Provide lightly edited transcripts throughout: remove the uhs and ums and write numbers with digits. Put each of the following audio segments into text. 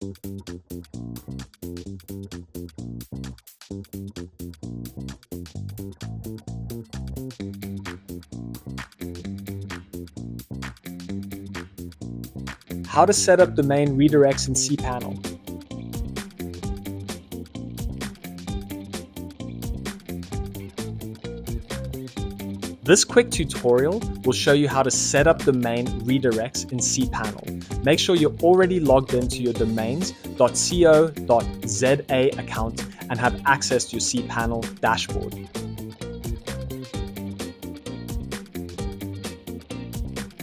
How to set up domain redirects in cPanel. This quick tutorial will show you how to set up domain redirects in cPanel. Make sure you're already logged into your domains.co.za account and have access to your cPanel dashboard.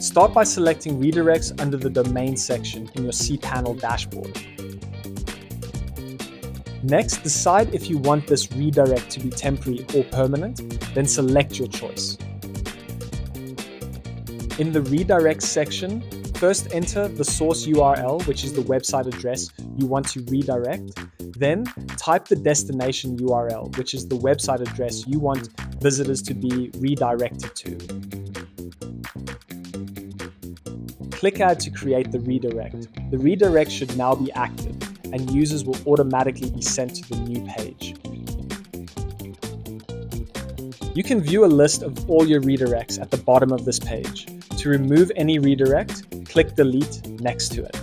Start by selecting redirects under the domain section in your cPanel dashboard. Next, decide if you want this redirect to be temporary or permanent, then select your choice. In the redirect section, first enter the source URL, which is the website address you want to redirect. Then type the destination URL, which is the website address you want visitors to be redirected to. Click Add to create the redirect. The redirect should now be active, and users will automatically be sent to the new page. You can view a list of all your redirects at the bottom of this page. To remove any redirect, click Delete next to it.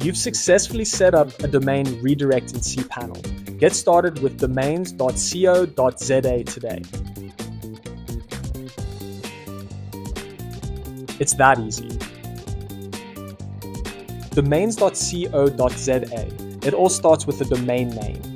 You've successfully set up a domain redirect in cPanel. Get started with domains.co.za today. It's that easy. Domains.co.za. It all starts with the domain name.